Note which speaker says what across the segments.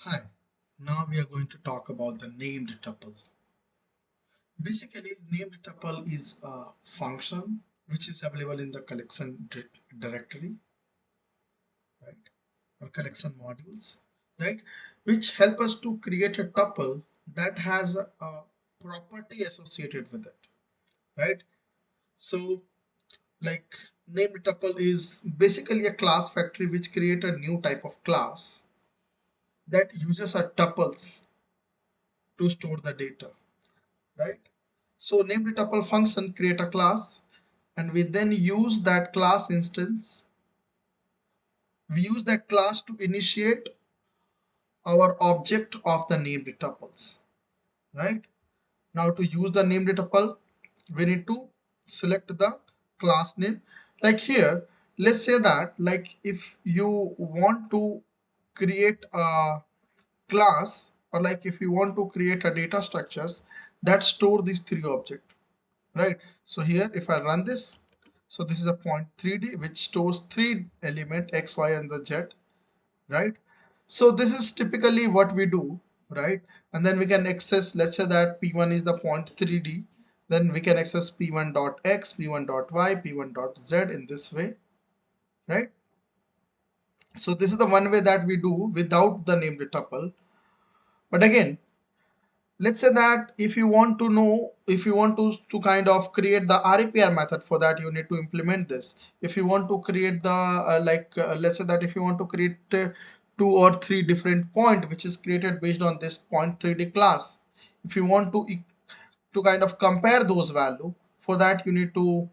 Speaker 1: Hi, now we are going to talk about the named tuples. Basically, named tuple is a function which is available in the collection directory, right, or collection modules, right, which help us to create a tuple that has a property associated with it, right? So, like named tuple is basically a class factory which create a new type of class that uses a tuples to store the data, right? So named tuple function create a class and we then use that class instance. We use that class to initiate our object of the named tuples, right? Now to use the named tuple, we need to select the class name. Like here, let's say that like if you want to create a class or like if you want to create a data structures that store these three objects, right? So here if I run this, so this is a point 3D which stores three element x, y and the z, right? So this is typically what we do, right? And then we can access, let's say that p1 is the point 3D, then we can access p1 dot x, p1 dot y, p1 dot z in this way, right? So this is the one way that we do without the named tuple. But again, let's say that if you want to know, if you want to kind of create the REPR method, for that you need to implement this. If you want to create the let's say that if you want to create two or three different point which is created based on this point 3D class, if you want to kind of compare those value, for that you need to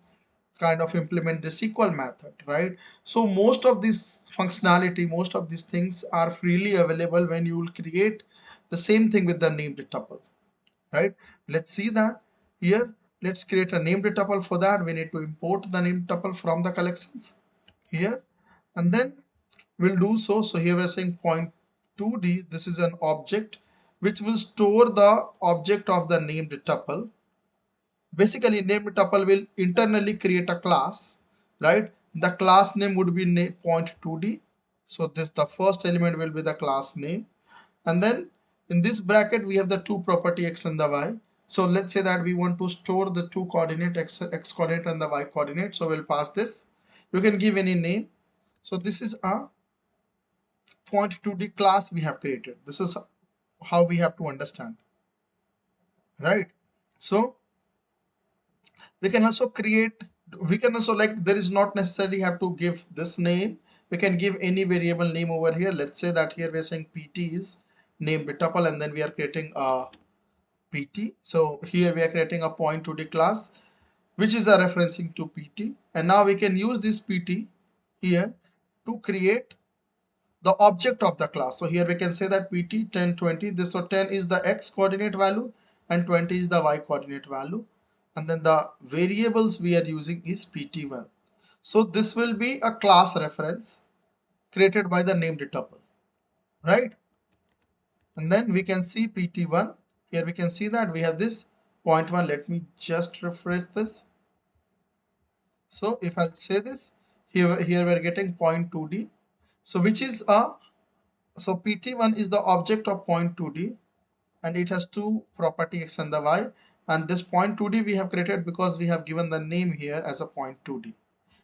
Speaker 1: kind of implement this equal method, right? So most of this functionality, most of these things are freely available when you will create the same thing with the named tuple, right? Let's see that here. Let's create a named tuple. For that we need to import the named tuple from the collections here, and then we'll do so. So here we're saying point 2D, this is an object which will store the object of the named tuple. Basically named tuple will internally create a class, right? The class name would be point 2D. So this, the first element will be the class name, and then in this bracket we have the two property x and the y. So let's say that we want to store the two coordinate x coordinate and the y coordinate, so we'll pass this. You can give any name. So this is a point 2D class we have created. This is how we have to understand, right? So we can also create, we can also, like, there is not necessarily have to give this name. We can give any variable name over here. Let's say that here we're saying pt is name tuple, and then we are creating a pt. So here we are creating a point 2D class which is a referencing to pt, and now we can use this pt here to create the object of the class. So here we can say that pt 10 20, this, so 10 is the x coordinate value and 20 is the y coordinate value, and then the variables we are using is pt1. So this will be a class reference created by the named tuple, right? And then we can see pt1. Here we can see that we have this point 1. Let me just refresh this. So if I'll say this, here we're getting point 2D. So which is a, so pt1 is the object of point 2D, and it has two property x and the y, and this point 2D we have created because we have given the name here as a point 2D.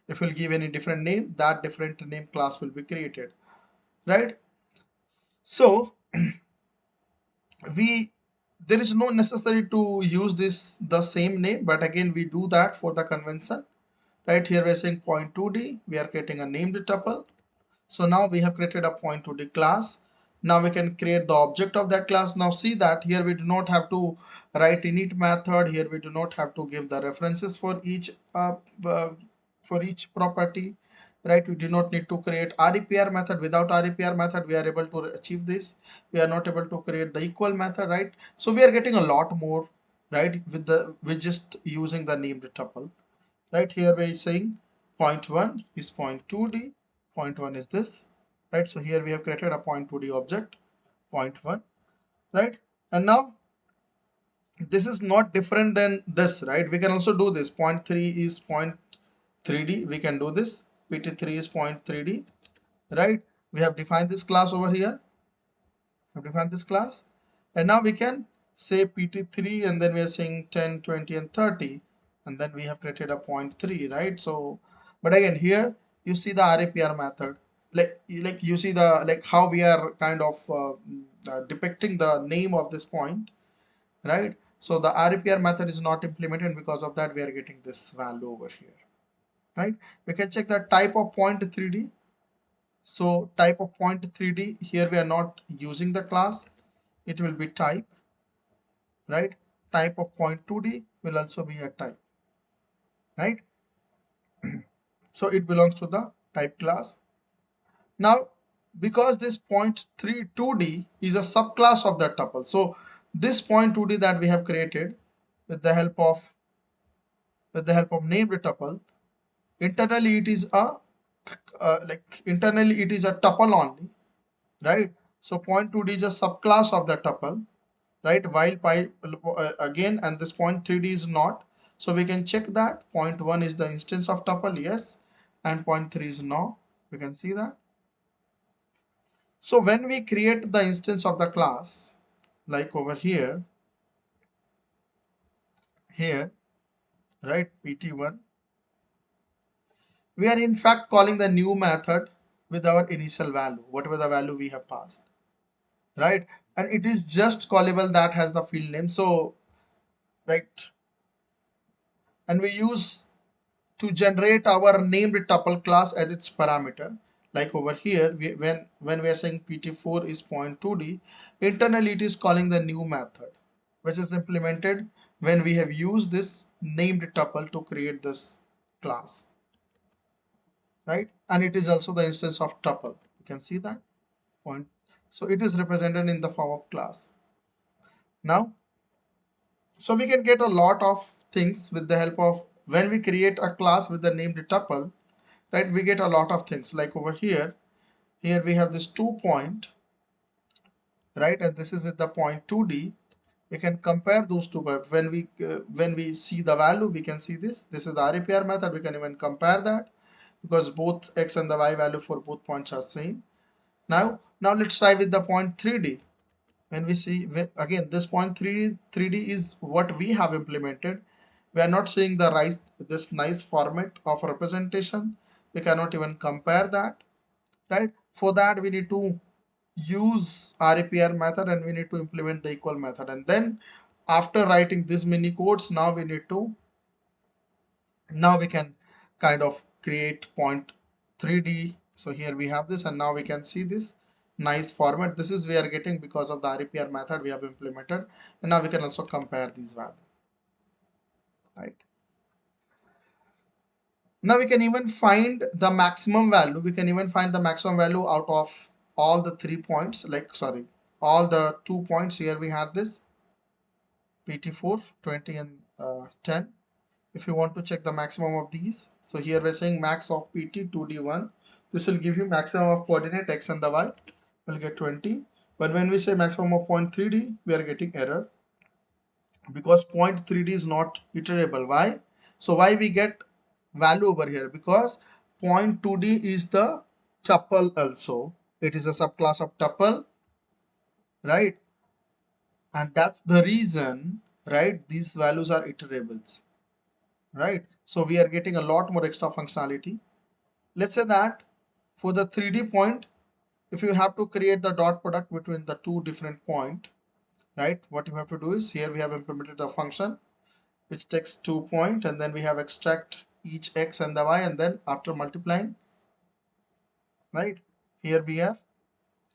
Speaker 1: If we'll give any different name, that different name class will be created, right? So we, there is no necessary to use this the same name, but again we do that for the convention, right? Here we're saying point 2D, we are creating a named tuple. So now we have created a point 2D class. Now we can create the object of that class. Now see that here we do not have to write init method. Here we do not have to give the references uh, for each property, right? We do not need to create REPR method. Without REPR method, we are able to achieve this. We are not able to create the equal method, right? So we are getting a lot more, right, with just using the named tuple. Right here we are saying point 1 is point 2D, point 1 is this, right? So here we have created a point 2D object, point 1, right? And now this is not different than this, right? We can also do this. Point 3 is point 3D, we can do this. pt3 is point 3D, right? We have defined this class over here, I've defined this class, and now we can say pt3, and then we are saying 10, 20, and 30, and then we have created a point 3, right? So but again here you see the RAPR method, like you see the like how we are kind of depicting the name of this point, right? So the RAPR method is not implemented, and because of that we are getting this value over here, right? We can check the type of point 3D. So type of point 3D, here we are not using the class, it will be type, right? Type of point 2D will also be a type, right? So it belongs to the type class. Now because this point 3 2D is a subclass of that tuple, so this point 2D that we have created with the help of named tuple, internally it is a internally it is a tuple only, right? So point 2D is a subclass of the tuple, right? While again, and this point 3D is not, so we can check that point 1 is the instance of tuple, yes, and point 3 is no. We can see that. So when we create the instance of the class, like over here, right, pt1, we are in fact calling the new method with our initial value, whatever the value we have passed, right? And it is just callable that has the field name. So right, and we use to generate our named tuple class as its parameter. Like over here, when we are saying pt4 is point 2D, internally it is calling the new method, which is implemented when we have used this named tuple to create this class, right? And it is also the instance of tuple. You can see that point. So it is represented in the form of class. Now, so we can get a lot of things with the help of when we create a class with the named tuple, right? We get a lot of things like over here we have this 2 point, right? And this is with the point 2D. We can compare those two, but when we see the value, we can see this is the RAPR method. We can even compare that because both x and the y value for both points are same. Now let's try with the point 3D. When we see again this point 3D is what we have implemented. We are not seeing the right this nice format of representation. We cannot even compare that, right? For that we need to use RAPR method, and we need to implement the equal method, and then after writing this many codes, now we can kind of create point 3D. So here we have this, and now we can see this nice format. This is we are getting because of the RAPR method we have implemented, and now we can also compare these values, right? Now we can even find the maximum value. We can even find the maximum value out of all the 3 points, like sorry, all the 2 points. Here we have this pt4, 20, and 10. If you want to check the maximum of these, so here we're saying max of pt 2d1. This will give you maximum of coordinate x and the y. We'll get 20. But when we say maximum of point 3d, we are getting error because point 3d is not iterable. Why? So why we get value over here? Because point 2d is the tuple also. It is a subclass of tuple, right? And that's the reason, right? These values are iterables, right? So we are getting a lot more extra functionality. Let's say that for the 3D point, if you have to create the dot product between the two different point, right? What you have to do is here we have implemented a function which takes 2 point, and then we have extract each x and the y, and then after multiplying, right? Here we are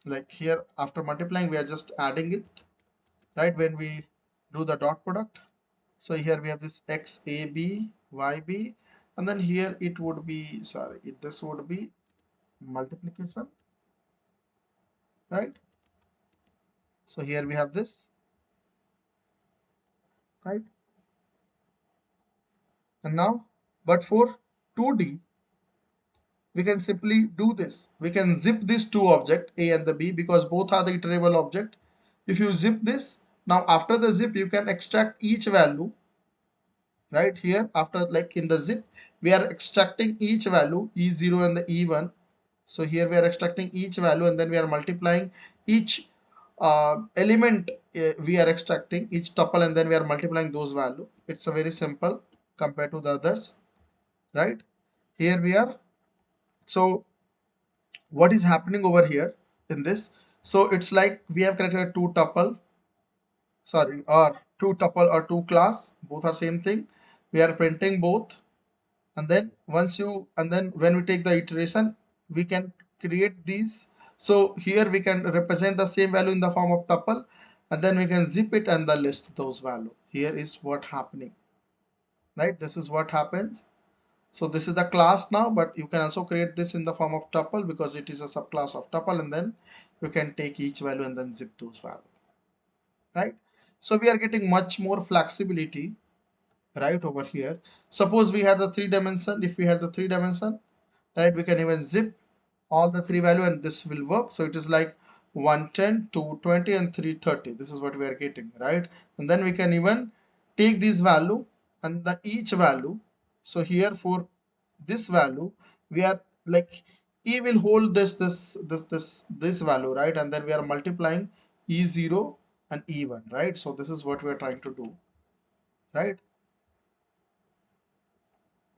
Speaker 1: like here after multiplying we are just adding it, right? When we do the dot product, so here we have this x a b y b, and then here it would be sorry this would be multiplication, right? So here we have this, right? And now but for 2D we can simply do this. We can zip these two object a and the b because both are the iterable object. If you zip this, now after the zip you can extract each value, right? Here after like in the zip we are extracting each value e0 and the e1. So here we are extracting each value, and then we are multiplying each element we are extracting each tuple and then we are multiplying those value. It's a very simple compared to the others, right? Here we are. So what is happening over here in this? So it's like we have created two tuple, sorry, or two tuple or two class, both are same thing. We are printing both, and then when we take the iteration, we can create these. So here we can represent the same value in the form of tuple, and then we can zip it and the list those value. Here is what happening, right? This is what happens. So this is the class now, but you can also create this in the form of tuple because it is a subclass of tuple, and then you can take each value and then zip those value, right? So we are getting much more flexibility right over here. Suppose we have the three dimension. If we have the three dimension, right, we can even zip all the three value and this will work. So it is like 110, 220 and 330. This is what we are getting, right? And then we can even take this value and the each value. So here for this value, we are like e will hold this value, right? And then we are multiplying e0 and e1, right? So this is what we are trying to do, right?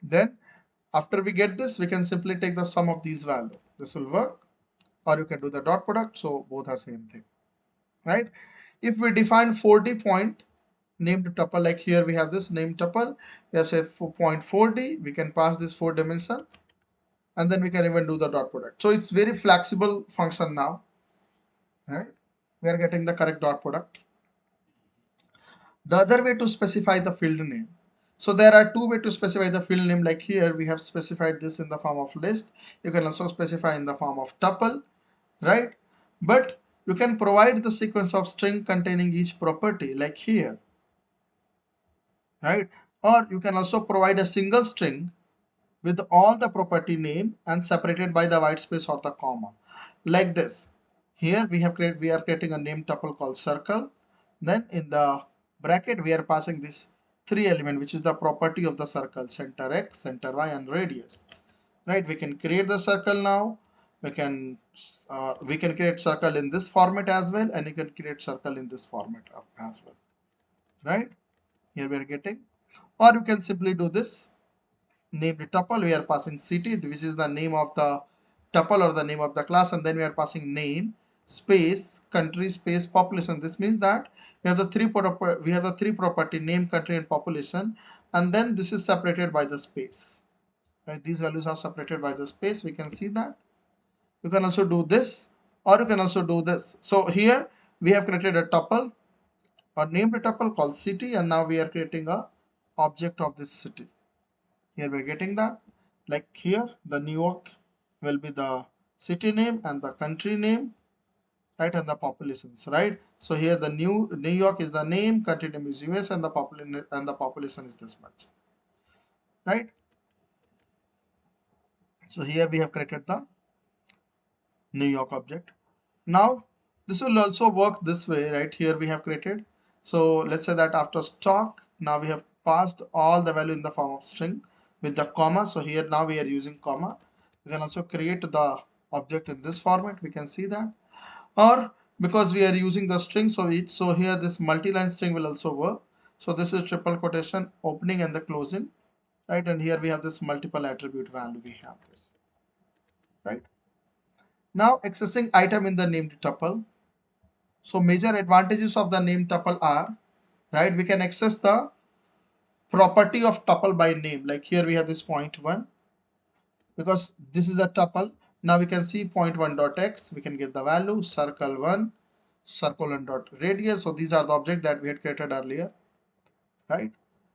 Speaker 1: Then after we get this, we can simply take the sum of these values. This will work, or you can do the dot product. So both are same thing, right? If we define 4D point named tuple, like here we have this named tuple, we have say point 4D, we can pass this 4 dimension, and then we can even do the dot product. So it's very flexible function now, right? We are getting the correct dot product. The other way to specify the field name. So there are two ways to specify the field name. Like here we have specified this in the form of list. You can also specify in the form of tuple, right? But you can provide the sequence of string containing each property like here, right? Or you can also provide a single string with all the property name and separated by the white space or the comma, like this. Here we are creating a name tuple called circle. Then in the bracket we are passing this three element, which is the property of the circle: center x, center y, and radius. Right? We can create the circle now. We can create circle in this format as well, and you can create circle in this format as well. Right? Here we are getting, or you can simply do this. Named tuple, we are passing city, which is the name of the tuple or the name of the class, and then we are passing name space country space population. This means that we have the three property: name, country, and population, and then this is separated by the space, right? These values are separated by the space. We can see that. You can also do this, or you can also do this. So here we have created a tuple or named tuple called city, and now we are creating a object of this city. Here we're getting that, like here the New York will be the city name and the country name, right, and the populations, right? So here the New York is the name, country name is US, and the population is this much, right? So here we have created the New York object. Now this will also work this way, right? Here we have created, so let's say that after stock, now we have passed all the value in the form of string with the comma. So here now we are using comma. We can also create the object in this format. We can see that, or because we are using the string, so here this multi-line string will also work. So this is triple quotation opening and the closing, right? And here we have this multiple attribute value. We have this, right? Now accessing item in the named tuple. So major advantages of the name tuple are, right, we can access the property of tuple by name. Like here we have this point 1, because this is a tuple. Now we can see point 1 dot x, we can get the value circle 1, circle 1 dot radius. So these are the object that we had created earlier, right?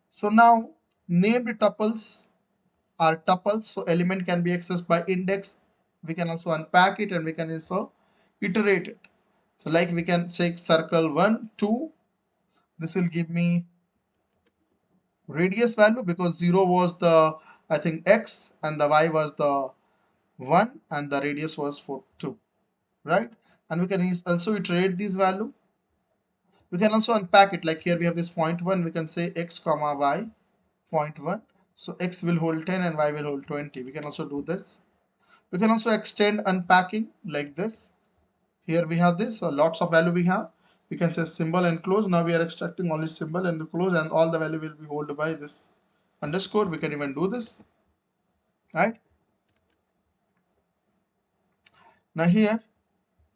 Speaker 1: So now named tuples are tuples, so element can be accessed by index. We can also unpack it and we can also iterate it. So like we can say circle 1, 2, this will give me radius value because 0 was the, I think, x, and the y was the 1, and the radius was for 2, right? And we can also iterate this value. We can also unpack it, like here we have this point 1, we can say x comma y point 1. So x will hold 10 and y will hold 20. We can also do this. We can also extend unpacking like this. Here we have this, lots of value we have. We can say symbol and close. Now we are extracting only symbol and close, and all the value will be held by this underscore. We can even do this, right? Now here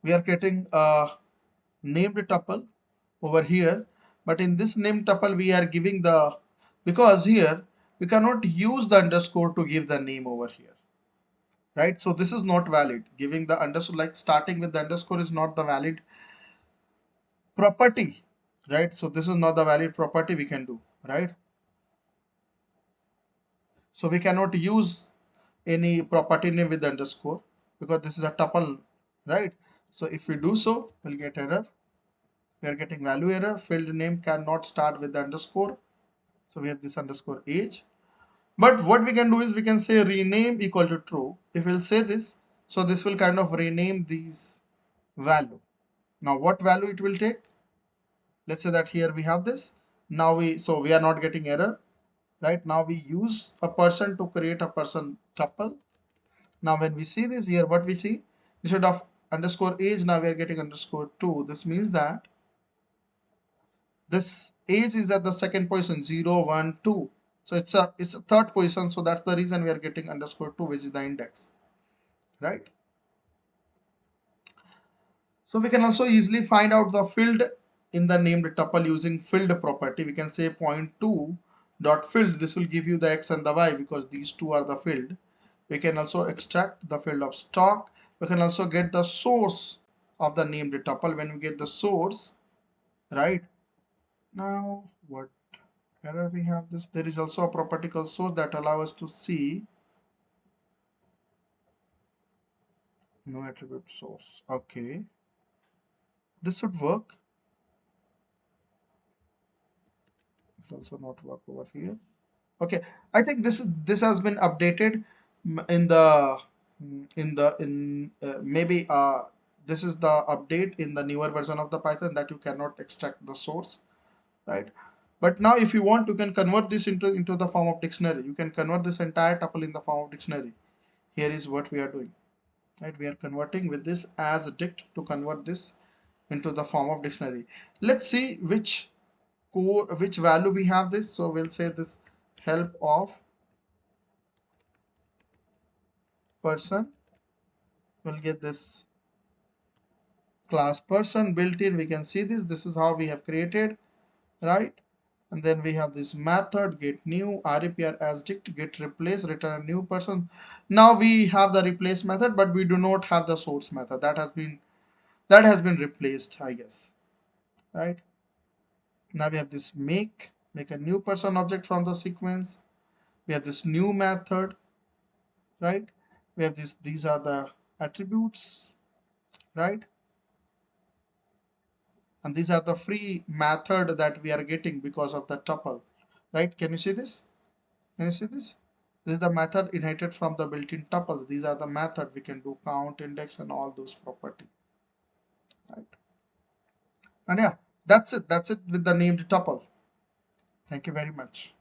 Speaker 1: we are getting a named tuple over here, but in this named tuple we are giving the, because here we cannot use the underscore to give the name over here, right? So this is not valid. Giving the underscore, like starting with the underscore, is not the valid property, right? So this is not the valid property we can do, right? So we cannot use any property name with the underscore because this is a tuple, right? So if we do so, we'll get error. We are getting value error. Field name cannot start with the underscore. So we have this underscore age. But what we can do is we can say rename equal to true. If we'll say this, so this will kind of rename these value. Now what value it will take? Let's say that here we have this. Now so we are not getting error, right? Now we use a person to create a person tuple. Now when we see this here, what we see, instead of underscore age, now we are getting underscore 2. This means that this age is at the second position, 0, 1, 2. So it's a third position. So that's the reason we are getting underscore 2, which is the index, right? So we can also easily find out the field in the named tuple using field property. We can say point 2 dot field. This will give you the x and the y because these two are the field. We can also extract the field of stock. We can also get the source of the named tuple. When we get the source, right? Now what error we have this? There is also a property called source that allow us to see no attribute source. Okay, this should work. It's also not work over here. Okay, I think this has been updated in the maybe this is the update in the newer version of the Python that you cannot extract the source, right? But now if you want, you can convert this into the form of dictionary. You can convert this entire tuple in the form of dictionary. Here is what we are doing, right? We are converting with this as a dict to convert this into the form of dictionary. Let's see which value we have this. So we'll say this help of person. We'll get this class person built in. We can see this is how we have created, right? And then we have this method get new repr as dict get replace return a new person. Now we have the replace method, but we do not have the source method. That has been replaced, I guess, right? Now we have this make a new person object from the sequence. We have this new method, right? We have these are the attributes, right? And these are the free method that we are getting because of the tuple, right? Can you see this? Can you see this? This is the method inherited from the built-in tuples. These are the method we can do count, index, and all those property, right? And yeah, that's it with the named tuple. Thank you very much.